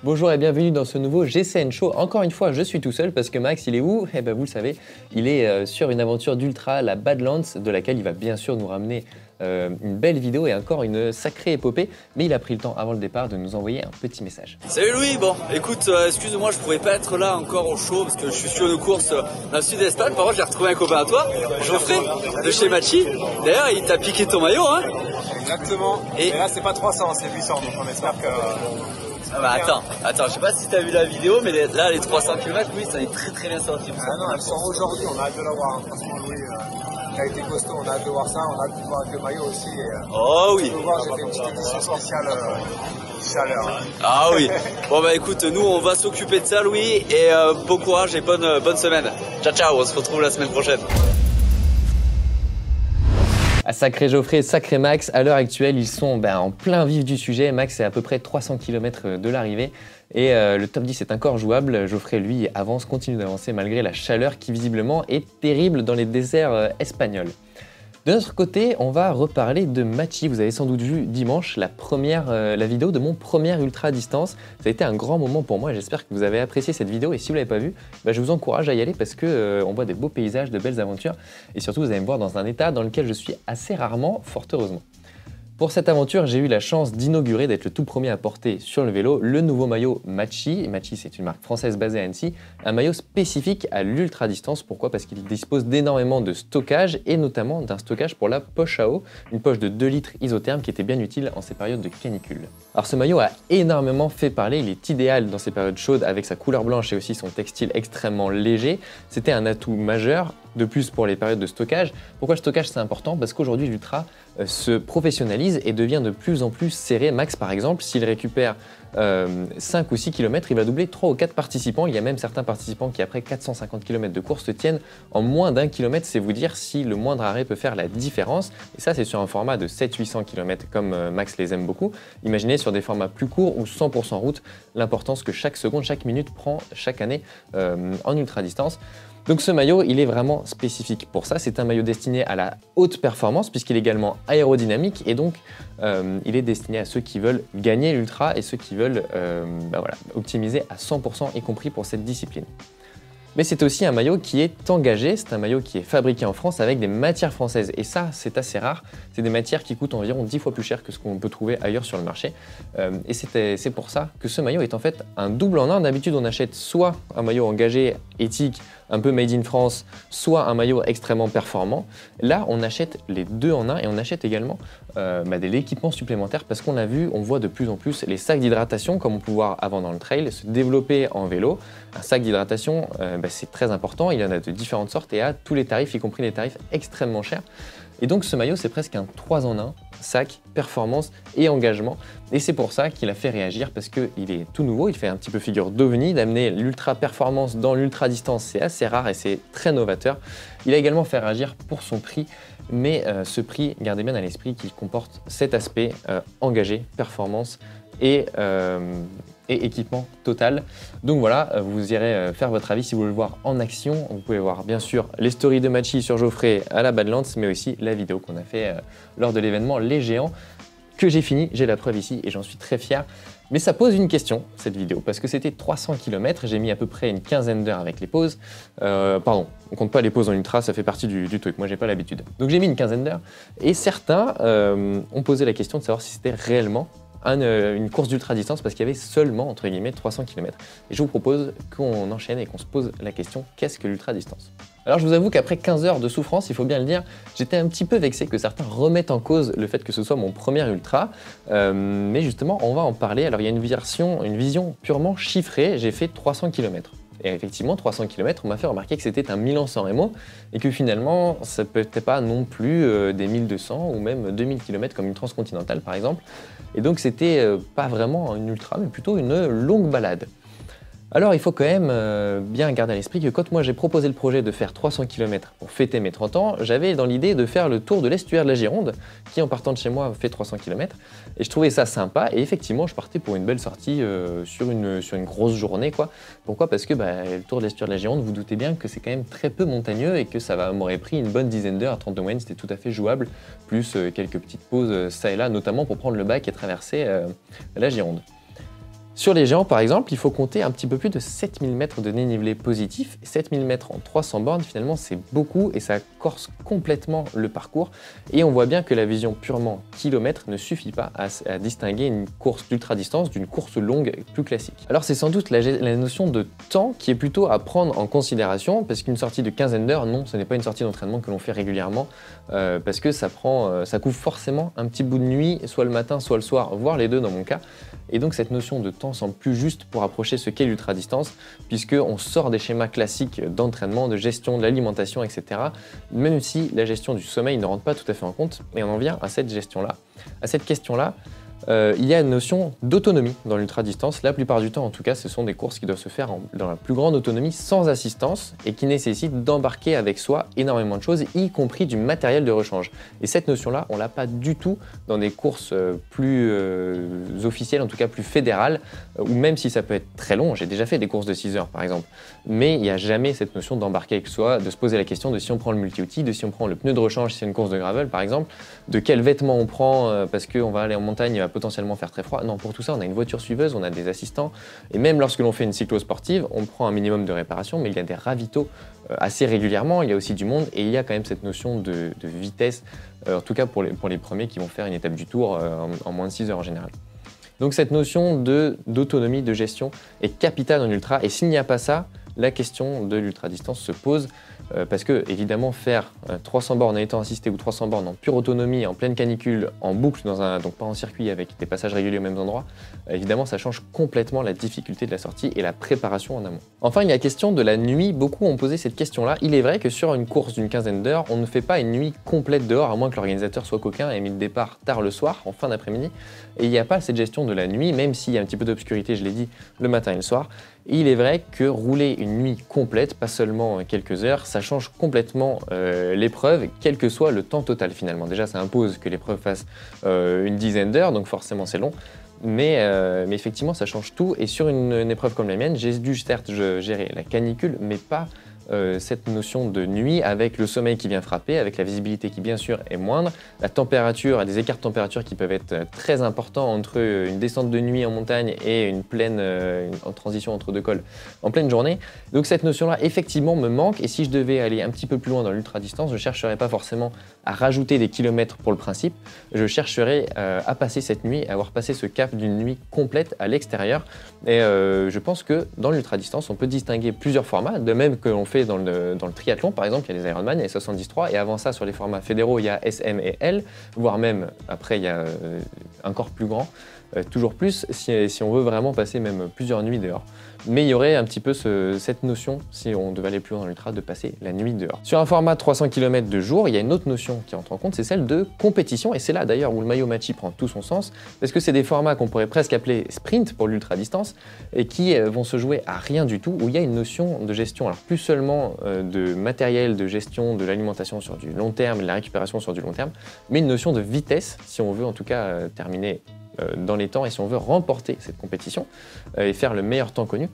Bonjour et bienvenue dans ce nouveau GCN Show. Encore une fois, je suis tout seul parce que Max, il est où? Eh ben, vous le savez, il est sur une aventure d'ultra, la Badlands, de laquelle il va bien sûr nous ramener une belle vidéo et encore une sacrée épopée. Mais il a pris le temps avant le départ de nous envoyer un petit message. Salut Louis, bon, écoute, excuse-moi, je pourrais pas être là encore au show parce que je suis sur une course dans le sud d'Espagne. Par contre, j'ai retrouvé un copain à toi, Geoffrey, de chez Machi. D'ailleurs, il t'a piqué ton maillot, hein? Exactement. Et là, c'est pas 300, c'est 800, donc on espère que... Ah bah attends, je sais pas si t'as vu la vidéo, mais là, les 300 km, oui, ça est très bien sorti. Ah non, elles sont aujourd'hui, on a hâte de la voir. Franchement, Louis, il a été costaud, on a hâte de voir ça, on a hâte de voir avec le maillot aussi. Oh oui. Tu peux voir, j'ai fait une petite édition spéciale chaleur. Ah oui. Bon bah écoute, nous, on va s'occuper de ça, Louis, et bon courage et bonne semaine. Ciao, ciao, on se retrouve la semaine prochaine. Ah, sacré Geoffrey, sacré Max, à l'heure actuelle, ils sont en plein vif du sujet. Max est à peu près 300 km de l'arrivée et le top 10 est encore jouable. Geoffrey, lui, avance, continue d'avancer malgré la chaleur qui visiblement est terrible dans les déserts espagnols. De notre côté, on va reparler de Machi. Vous avez sans doute vu dimanche la vidéo de mon premier ultra distance. Ça a été un grand moment pour moi et j'espère que vous avez apprécié cette vidéo. Et si vous ne l'avez pas vue, je vous encourage à y aller parce qu'on voit des beaux paysages, de belles aventures. Et surtout, vous allez me voir dans un état dans lequel je suis assez rarement, fort heureusement. Pour cette aventure, j'ai eu la chance d'inaugurer, d'être le tout premier à porter sur le vélo le nouveau maillot Machi. Machi, c'est une marque française basée à Annecy, un maillot spécifique à l'ultra distance. Pourquoi? Parce qu'il dispose d'énormément de stockage et notamment d'un stockage pour la poche à eau, une poche de 2 litres isotherme qui était bien utile en ces périodes de canicule. Alors ce maillot a énormément fait parler, il est idéal dans ces périodes chaudes avec sa couleur blanche et aussi son textile extrêmement léger. C'était un atout majeur. De plus pour les périodes de stockage. Pourquoi le stockage c'est important? Parce qu'aujourd'hui l'ultra se professionnalise et devient de plus en plus serré. Max par exemple, s'il récupère 5 ou 6 km, il va doubler 3 ou 4 participants. Il y a même certains participants qui après 450 km de course se tiennent en moins d'1 km. C'est vous dire si le moindre arrêt peut faire la différence. Et ça c'est sur un format de 700-800 km comme Max les aime beaucoup. Imaginez sur des formats plus courts ou 100% route, l'importance que chaque seconde, chaque minute prend chaque année en ultra distance. Donc ce maillot, il est vraiment spécifique pour ça. C'est un maillot destiné à la haute performance puisqu'il est également aérodynamique et donc il est destiné à ceux qui veulent gagner l'ultra et ceux qui veulent optimiser à 100%, y compris pour cette discipline. Mais c'est aussi un maillot qui est engagé, c'est un maillot qui est fabriqué en France avec des matières françaises. Et ça, c'est assez rare. C'est des matières qui coûtent environ 10 fois plus cher que ce qu'on peut trouver ailleurs sur le marché. Et c'est pour ça que ce maillot est en fait un double en un. D'habitude, on achète soit un maillot engagé, éthique, un peu made in France, soit un maillot extrêmement performant. Là, on achète les deux en un et on achète également de l'équipement supplémentaire parce qu'on a vu, on voit de plus en plus les sacs d'hydratation, comme on peut voir avant dans le trail, se développer en vélo. Un sac d'hydratation, c'est très important, il y en a de différentes sortes et à tous les tarifs, y compris les tarifs extrêmement chers. Et donc ce maillot, c'est presque un 3 en 1, sac, performance et engagement. Et c'est pour ça qu'il a fait réagir parce qu'il est tout nouveau, il fait un petit peu figure d'ovni, d'amener l'ultra performance dans l'ultra distance, c'est assez rare et c'est très novateur. Il a également fait réagir pour son prix, mais ce prix, gardez bien à l'esprit qu'il comporte cet aspect engagé, performance et équipement total. Donc voilà, vous irez faire votre avis si vous voulez le voir en action. Vous pouvez voir bien sûr les stories de Machi sur Geoffrey à la Badlands, mais aussi la vidéo qu'on a fait lors de l'événement Les Géants, que j'ai fini, j'ai la preuve ici et j'en suis très fier. Mais ça pose une question, cette vidéo, parce que c'était 300 km, j'ai mis à peu près une quinzaine d'heures avec les pauses. Pardon, on compte pas les pauses en ultra, ça fait partie du truc, moi j'ai pas l'habitude. Donc j'ai mis une quinzaine d'heures, et certains ont posé la question de savoir si c'était réellement une course d'ultra distance parce qu'il y avait seulement entre guillemets 300 km. Et je vous propose qu'on enchaîne et qu'on se pose la question, qu'est-ce que l'ultra distance? Alors je vous avoue qu'après 15 heures de souffrance, il faut bien le dire, j'étais un petit peu vexé que certains remettent en cause le fait que ce soit mon premier ultra. Mais justement, on va en parler. Alors il y a une vision purement chiffrée, j'ai fait 300 km. Et effectivement, 300 km, on m'a fait remarquer que c'était un Milan-San Remo et que finalement, ça peut être pas non plus des 1200 ou même 2000 km comme une transcontinentale par exemple. Et donc c'était pas vraiment une ultra, mais plutôt une longue balade. Alors il faut quand même bien garder à l'esprit que quand moi j'ai proposé le projet de faire 300 km pour fêter mes 30 ans, j'avais dans l'idée de faire le tour de l'estuaire de la Gironde, qui en partant de chez moi fait 300 km, et je trouvais ça sympa, et effectivement je partais pour une belle sortie sur une grosse journée, quoi. Pourquoi? Parce que le tour de l'estuaire de la Gironde, vous doutez bien que c'est quand même très peu montagneux, et que ça m'aurait pris une bonne dizaine d'heures à 30 de moyenne, c'était tout à fait jouable, plus quelques petites pauses ça et là, notamment pour prendre le bac et traverser la Gironde. Sur les géants, par exemple, il faut compter un petit peu plus de 7000 mètres de dénivelé positif. 7000 mètres en 300 bornes, finalement, c'est beaucoup et ça corse complètement le parcours. Et on voit bien que la vision purement kilomètre ne suffit pas à distinguer une course d'ultra-distance d'une course longue plus classique. Alors c'est sans doute la notion de temps qui est plutôt à prendre en considération, parce qu'une sortie de quinzaine d'heures, non, ce n'est pas une sortie d'entraînement que l'on fait régulièrement, parce que ça couvre forcément un petit bout de nuit, soit le matin, soit le soir, voire les deux dans mon cas. Et donc cette notion de temps semble plus juste pour approcher ce qu'est l'ultra-distance, puisqu'on sort des schémas classiques d'entraînement, de gestion de l'alimentation, etc. Même si la gestion du sommeil ne rentre pas tout à fait en compte, et on en vient à cette gestion-là. À cette question-là, il y a une notion d'autonomie dans l'ultra-distance. La plupart du temps, en tout cas, ce sont des courses qui doivent se faire dans la plus grande autonomie, sans assistance, et qui nécessitent d'embarquer avec soi énormément de choses, y compris du matériel de rechange. Et cette notion-là, on ne l'a pas du tout dans des courses plus officielles, en tout cas plus fédérales, ou même si ça peut être très long. J'ai déjà fait des courses de 6 heures, par exemple. Mais il n'y a jamais cette notion d'embarquer avec soi, de se poser la question de si on prend le multi-outil, de si on prend le pneu de rechange si c'est une course de gravel, par exemple, de quels vêtements on prend parce qu'on va aller en montagne, il va potentiellement faire très froid. Non, pour tout ça, on a une voiture suiveuse, on a des assistants. Et même lorsque l'on fait une cyclo-sportive, on prend un minimum de réparation, mais il y a des ravitaux assez régulièrement. Il y a aussi du monde et il y a quand même cette notion de vitesse, en tout cas pour les premiers qui vont faire une étape du Tour en moins de 6 heures en général. Donc cette notion d'autonomie, de gestion est capitale en ultra. Et s'il n'y a pas ça, la question de l'ultra-distance se pose parce que, évidemment, faire 300 bornes en étant assisté ou 300 bornes en pure autonomie, en pleine canicule, en boucle, donc pas en circuit avec des passages réguliers aux mêmes endroits, évidemment, ça change complètement la difficulté de la sortie et la préparation en amont. Enfin, il y a la question de la nuit. Beaucoup ont posé cette question-là. Il est vrai que sur une course d'une quinzaine d'heures, on ne fait pas une nuit complète dehors, à moins que l'organisateur soit coquin et ait mis le départ tard le soir, en fin d'après-midi. Et il n'y a pas cette gestion de la nuit, même s'il y a un petit peu d'obscurité, je l'ai dit, le matin et le soir. Il est vrai que rouler une nuit complète, pas seulement quelques heures, ça change complètement l'épreuve, quel que soit le temps total finalement. Déjà, ça impose que l'épreuve fasse une dizaine d'heures, donc forcément c'est long. Mais effectivement, ça change tout. Et sur une épreuve comme la mienne, j'ai dû certes gérer la canicule, mais pas cette notion de nuit avec le sommeil qui vient frapper, avec la visibilité qui bien sûr est moindre, la température, des écarts de température qui peuvent être très importants entre une descente de nuit en montagne et une plaine en transition entre deux cols en pleine journée. Donc cette notion-là effectivement me manque et si je devais aller un petit peu plus loin dans l'ultra-distance, je ne chercherais pas forcément à rajouter des kilomètres pour le principe, je chercherais à passer cette nuit, à avoir passé ce cap d'une nuit complète à l'extérieur. Et je pense que dans l'ultra-distance, on peut distinguer plusieurs formats, de même que l'on fait dans le triathlon, par exemple, il y a les Ironman, il y a les 73, et avant ça, sur les formats fédéraux, il y a SM et L, voire même, après, il y a encore plus grand, toujours plus, si on veut vraiment passer même plusieurs nuits dehors. Mais il y aurait un petit peu cette notion, si on devait aller plus loin dans l'ultra, de passer la nuit dehors. Sur un format 300 km de jour, il y a une autre notion qui entre en compte, c'est celle de compétition, et c'est là d'ailleurs où le maillot Machi prend tout son sens, parce que c'est des formats qu'on pourrait presque appeler sprint pour l'ultra-distance, et qui vont se jouer à rien du tout, où il y a une notion de gestion, alors plus seulement de matériel, de gestion de l'alimentation sur du long terme, et de la récupération sur du long terme, mais une notion de vitesse, si on veut en tout cas terminer dans les temps et si on veut remporter cette compétition et faire le meilleur temps connu,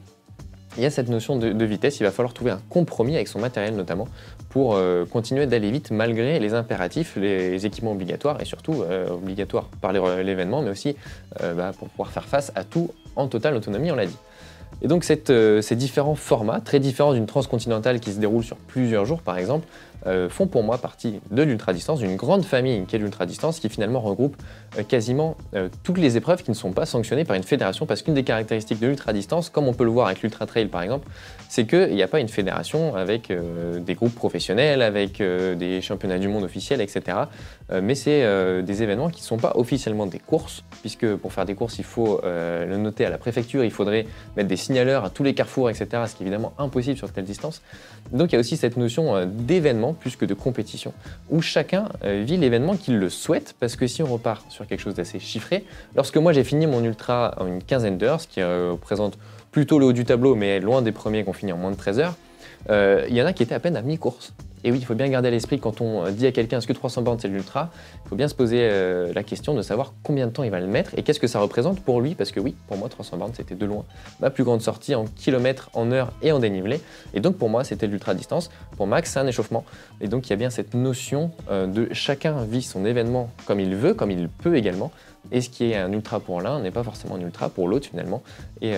il y a cette notion de vitesse, il va falloir trouver un compromis avec son matériel notamment pour continuer d'aller vite malgré les impératifs, les équipements obligatoires et surtout obligatoires par l'événement mais aussi pour pouvoir faire face à tout en totale autonomie, on l'a dit. Et donc ces différents formats, très différents d'une transcontinentale qui se déroule sur plusieurs jours par exemple, font pour moi partie de l'ultra-distance, d'une grande famille qu'est l'ultra-distance qui finalement regroupe quasiment toutes les épreuves qui ne sont pas sanctionnées par une fédération parce qu'une des caractéristiques de l'ultra-distance, comme on peut le voir avec l'ultra-trail par exemple, c'est qu'il n'y a pas une fédération avec des groupes professionnels, avec des championnats du monde officiels, etc. Mais c'est des événements qui ne sont pas officiellement des courses, puisque pour faire des courses, il faut le noter à la préfecture, il faudrait mettre des signaleurs à tous les carrefours, etc., ce qui est évidemment impossible sur telle distance. Donc il y a aussi cette notion d'événement plus que de compétition, où chacun vit l'événement qu'il le souhaite, parce que si on repart sur quelque chose d'assez chiffré, lorsque moi j'ai fini mon ultra en une quinzaine d'heures, ce qui représente plutôt le haut du tableau, mais loin des premiers qui ont fini en moins de 13 heures, il y en a qui étaient à peine à mi-course. Et oui, il faut bien garder à l'esprit quand on dit à quelqu'un est-ce que 300 bornes c'est l'ultra, il faut bien se poser la question de savoir combien de temps il va le mettre et qu'est-ce que ça représente pour lui, parce que oui, pour moi 300 bornes c'était de loin ma plus grande sortie en kilomètres, en heures et en dénivelé. Et donc pour moi c'était l'ultra distance, pour Max c'est un échauffement. Et donc il y a bien cette notion de chacun vit son événement comme il veut, comme il peut également, Et ce qui est un ultra pour l'un n'est pas forcément un ultra pour l'autre finalement. Et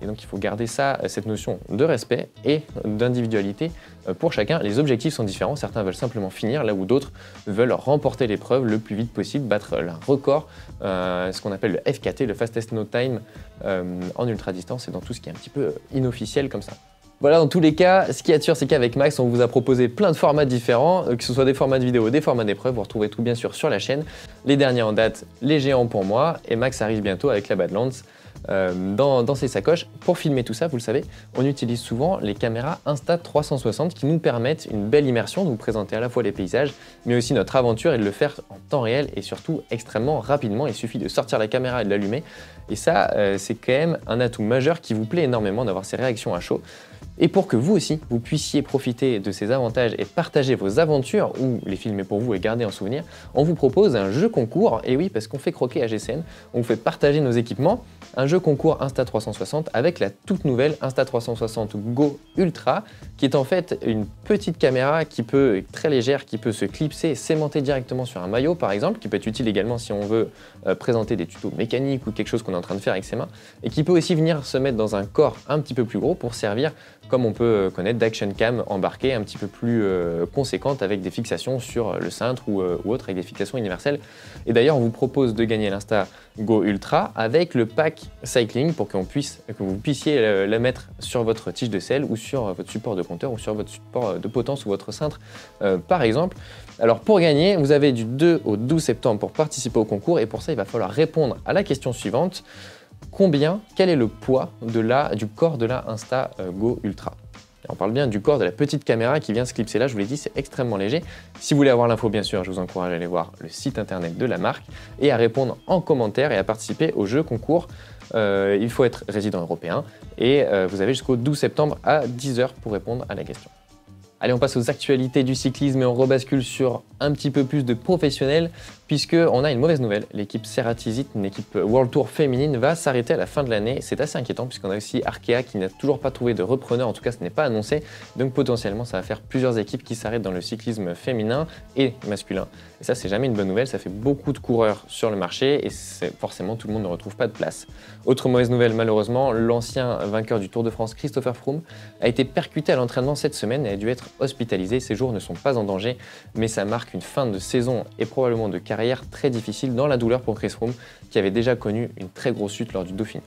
donc il faut garder ça, cette notion de respect et d'individualité pour chacun. Les objectifs sont différents, certains veulent simplement finir, là où d'autres veulent remporter l'épreuve le plus vite possible, battre un record, ce qu'on appelle le FKT, le Fastest No Time en ultra distance et dans tout ce qui est un petit peu inofficiel comme ça. Voilà, dans tous les cas, ce qui est sûr, c'est qu'avec Max, on vous a proposé plein de formats différents, que ce soit des formats de vidéo, des formats d'épreuves, vous retrouvez tout bien sûr sur la chaîne. Les derniers en date, les géants pour moi, et Max arrive bientôt avec la Badlands dans ses sacoches. Pour filmer tout ça, vous le savez, on utilise souvent les caméras Insta360 qui nous permettent une belle immersion, de vous présenter à la fois les paysages, mais aussi notre aventure et de le faire en temps réel et surtout extrêmement rapidement. Il suffit de sortir la caméra et de l'allumer. Et ça, c'est quand même un atout majeur qui vous plaît énormément d'avoir ces réactions à chaud. Et pour que vous aussi, vous puissiez profiter de ces avantages et partager vos aventures ou les filmer pour vous et garder en souvenir, on vous propose un jeu concours. Et oui, parce qu'on fait croquer à GCN, on vous fait partager nos équipements. Un jeu concours Insta360 avec la toute nouvelle Insta360 Go Ultra, qui est en fait une petite caméra qui peut être très légère, qui peut se clipser et s'aimanter directement sur un maillot par exemple, qui peut être utile également si on veut présenter des tutos mécaniques ou quelque chose qu'on est en train de faire avec ses mains, et qui peut aussi venir se mettre dans un corps un petit peu plus gros pour servir, comme on peut connaître, d'action cam embarquée un petit peu plus conséquente avec des fixations sur le cintre ou autre, avec des fixations universelles. Et d'ailleurs, on vous propose de gagner l'Insta Go Ultra avec le pack Cycling pour que vous puissiez la mettre sur votre tige de selle ou sur votre support de compteur ou sur votre support de potence ou votre cintre par exemple. Alors pour gagner, vous avez du 2 au 12 septembre pour participer au concours et pour ça, il va falloir répondre à la question suivante. Quel est le poids du corps de la Insta Go Ultra? On parle bien du corps de la petite caméra qui vient se clipser là, je vous l'ai dit, c'est extrêmement léger. Si vous voulez avoir l'info, bien sûr, je vous encourage à aller voir le site internet de la marque et à répondre en commentaire et à participer au jeu concours. Il faut être résident européen et vous avez jusqu'au 12 septembre à 10 h pour répondre à la question. Allez, on passe aux actualités du cyclisme et on rebascule sur un petit peu plus de professionnels puisqu'on a une mauvaise nouvelle. L'équipe Ceratizit, une équipe World Tour féminine, va s'arrêter à la fin de l'année. C'est assez inquiétant puisqu'on a aussi Arkea qui n'a toujours pas trouvé de repreneur, en tout cas ce n'est pas annoncé. Donc potentiellement ça va faire plusieurs équipes qui s'arrêtent dans le cyclisme féminin et masculin. Et ça c'est jamais une bonne nouvelle, ça fait beaucoup de coureurs sur le marché et forcément tout le monde ne retrouve pas de place. Autre mauvaise nouvelle malheureusement, l'ancien vainqueur du Tour de France Christopher Froome a été percuté à l'entraînement cette semaine et a dû être hospitalisé. Ses jours ne sont pas en danger mais ça marque une fin de saison et probablement de carrière très difficile dans la douleur pour Chris Froome qui avait déjà connu une très grosse chute lors du Dauphiné.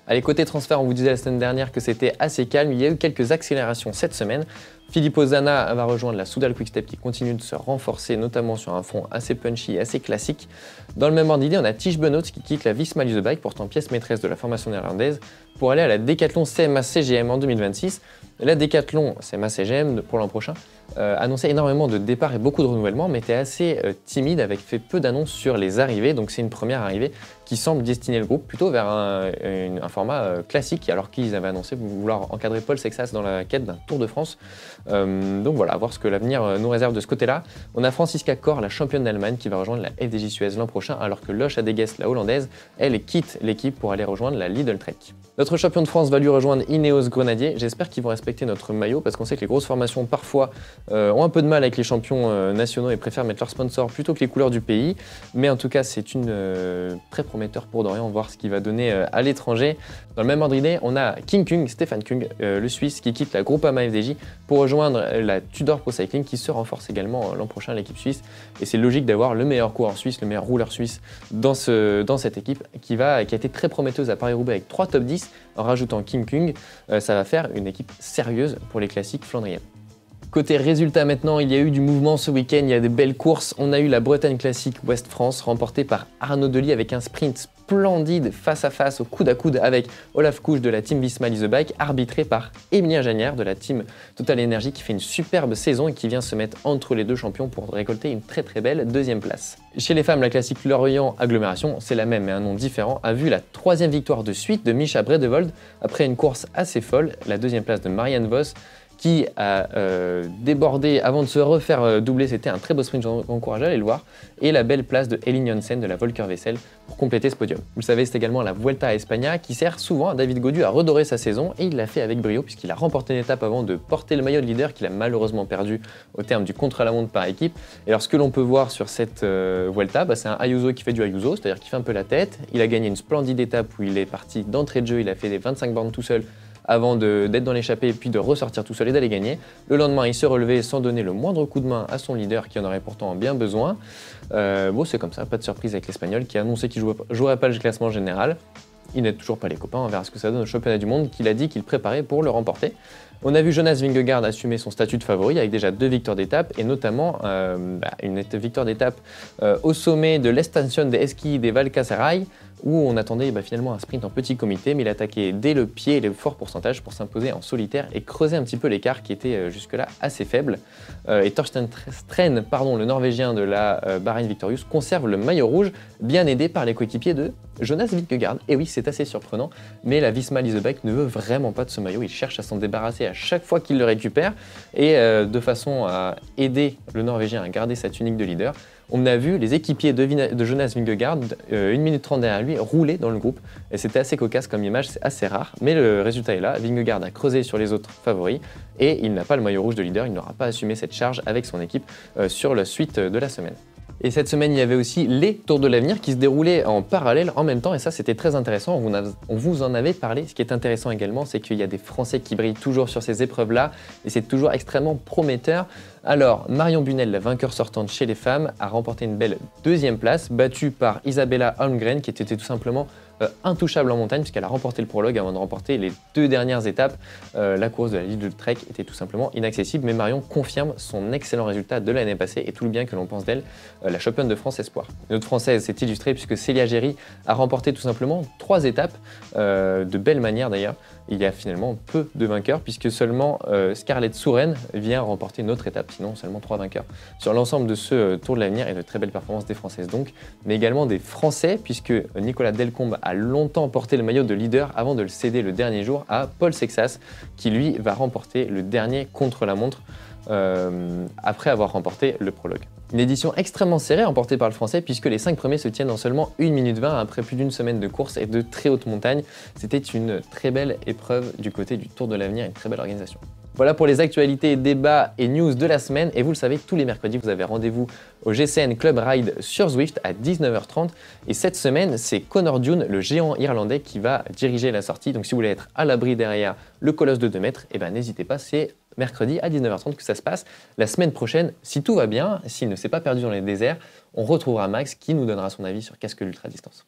Allez, côté transfert, on vous disait la semaine dernière que c'était assez calme, il y a eu quelques accélérations cette semaine. Filippo Zana va rejoindre la Soudal Quick-Step qui continue de se renforcer, notamment sur un fond assez punchy et assez classique. Dans le même ordre d'idée, on a Tish Benoît qui quitte la Visma Lease Bike, pourtant pièce maîtresse de la formation néerlandaise, pour aller à la Decathlon CMA CGM en 2026. La Decathlon CMA CGM pour l'an prochain annonçait énormément de départs et beaucoup de renouvellements, mais était assez timide, avec fait peu d'annonces sur les arrivées. Donc c'est une première arrivée qui semble destiner le groupe plutôt vers un format classique, alors qu'ils avaient annoncé vouloir encadrer Paul Sexas dans la quête d'un Tour de France. Donc voilà, à voir ce que l'avenir nous réserve de ce côté-là. On a Franziska Kor, la championne d'Allemagne, qui va rejoindre la FDJ Suez l'an prochain, alors que Loes Adegues, la hollandaise, elle quitte l'équipe pour aller rejoindre la Lidl Trek. Notre champion de France va lui rejoindre Ineos Grenadier. J'espère qu'ils vont respecter notre maillot parce qu'on sait que les grosses formations parfois ont un peu de mal avec les champions nationaux et préfèrent mettre leur sponsor plutôt que les couleurs du pays. Mais en tout cas, c'est très prometteur pour Dorian, voir ce qu'il va donner à l'étranger. Dans le même ordre d'idée, on a King Kung, Stéphane Kung, le Suisse, qui quitte la Groupama FDJ pour rejoindre la Tudor Pro Cycling qui se renforce également l'an prochain, l'équipe suisse. Et c'est logique d'avoir le meilleur coureur suisse, le meilleur rouleur suisse dans cette équipe qui a été très prometteuse à Paris-Roubaix avec 3 top 10. En rajoutant Kim Kung, ça va faire une équipe sérieuse pour les classiques flandriennes. Côté résultats maintenant, il y a eu du mouvement ce week-end, il y a des belles courses. On a eu la Bretagne Classique West France remportée par Arnaud Delis avec un sprint splendide face à face au coude à coude avec Olaf Kusch de la team Visma Lease Bike, arbitré par Emilien Jagnère de la team Total Energy qui fait une superbe saison et qui vient se mettre entre les deux champions pour récolter une très très belle deuxième place. Chez les femmes, la classique Lorient Agglomération, c'est la même mais un nom différent, a vu la 3e victoire de suite de Mischa Bredevold après une course assez folle, la 2e place de Marianne Vos, qui a débordé avant de se refaire doubler. C'était un très beau sprint, j'encourage à aller le voir. Et la belle place de Elin Janssen de la Volker Wessel pour compléter ce podium. Vous le savez, c'est également la Vuelta a España qui sert souvent à David Gaudu à redorer sa saison et il l'a fait avec brio puisqu'il a remporté une étape avant de porter le maillot de leader qu'il a malheureusement perdu au terme du contre-la-montre par équipe. Et alors ce que l'on peut voir sur cette Vuelta, c'est un Ayuso qui fait du Ayuso, c'est-à-dire qui fait un peu la tête. Il a gagné une splendide étape où il est parti d'entrée de jeu, il a fait les 25 bornes tout seul avant d'être dans l'échappée et puis de ressortir tout seul et d'aller gagner. Le lendemain, il se relevait sans donner le moindre coup de main à son leader qui en aurait pourtant bien besoin. Bon, c'est comme ça, pas de surprise avec l'Espagnol qui a annoncé qu'il ne jouerait pas le classement général. Il n'aide toujours pas les copains, on verra ce que ça donne au championnat du monde qu'il a dit qu'il préparait pour le remporter. On a vu Jonas Vingegaard assumer son statut de favori avec déjà 2 victoires d'étape et notamment une victoire d'étape au sommet de l'Estación de Esquí des Valcasaray où on attendait finalement un sprint en petit comité, mais il attaquait dès le pied les forts pourcentages pour s'imposer en solitaire et creuser un petit peu l'écart qui était jusque-là assez faible. Et Thorsten Stren, le Norvégien de la Bahrain Victorious, conserve le maillot rouge, bien aidé par les coéquipiers de Jonas Vingegaard. Et oui, c'est assez surprenant, mais la Visma Leaseback ne veut vraiment pas de ce maillot, il cherche à s'en débarrasser à chaque fois qu'il le récupère, et de façon à aider le Norvégien à garder sa tunique de leader. On a vu les équipiers de Jonas Vingegaard, 1 minute 30 derrière lui, rouler dans le groupe. Et c'était assez cocasse comme image, c'est assez rare. Mais le résultat est là, Vingegaard a creusé sur les autres favoris et il n'a pas le maillot rouge de leader, il n'aura pas assumé cette charge avec son équipe sur la suite de la semaine. Et cette semaine, il y avait aussi les Tours de l'Avenir qui se déroulaient en parallèle en même temps et ça c'était très intéressant, on vous en avait parlé. Ce qui est intéressant également, c'est qu'il y a des Français qui brillent toujours sur ces épreuves-là et c'est toujours extrêmement prometteur. Alors, Marion Bunel, la vainqueur sortante chez les femmes, a remporté une belle 2e place, battue par Isabella Holmgren qui était tout simplement intouchable en montagne puisqu'elle a remporté le prologue avant de remporter les 2 dernières étapes. La course de la Lidl Trek était tout simplement inaccessible, mais Marion confirme son excellent résultat de l'année passée et tout le bien que l'on pense d'elle, la championne de France Espoir. Une autre Française s'est illustrée puisque Célia Géry a remporté tout simplement 3 étapes, de belle manière d'ailleurs. Il y a finalement peu de vainqueurs puisque seulement Scarlett Souren vient remporter une autre étape, sinon seulement 3 vainqueurs. Sur l'ensemble de ce Tour de l'Avenir et de très belles performances des Françaises donc, mais également des Français puisque Nicolas Delcombe a longtemps porté le maillot de leader avant de le céder le dernier jour à Paul Sexas qui lui va remporter le dernier contre-la-montre après avoir remporté le prologue. Une édition extrêmement serrée remportée par le Français puisque les 5 premiers se tiennent en seulement 1 minute 20 après plus d'une semaine de course et de très haute montagne. C'était une très belle épreuve du côté du Tour de l'Avenir, une très belle organisation. Voilà pour les actualités, débats et news de la semaine. Et vous le savez, tous les mercredis, vous avez rendez-vous au GCN Club Ride sur Zwift à 19h30. Et cette semaine, c'est Connor Dune, le géant irlandais, qui va diriger la sortie. Donc si vous voulez être à l'abri derrière le colosse de 2 mètres, n'hésitez pas, c'est mercredi à 19h30 que ça se passe. La semaine prochaine, si tout va bien, s'il ne s'est pas perdu dans les déserts, on retrouvera Max qui nous donnera son avis sur qu'est-ce que l'ultra-distance.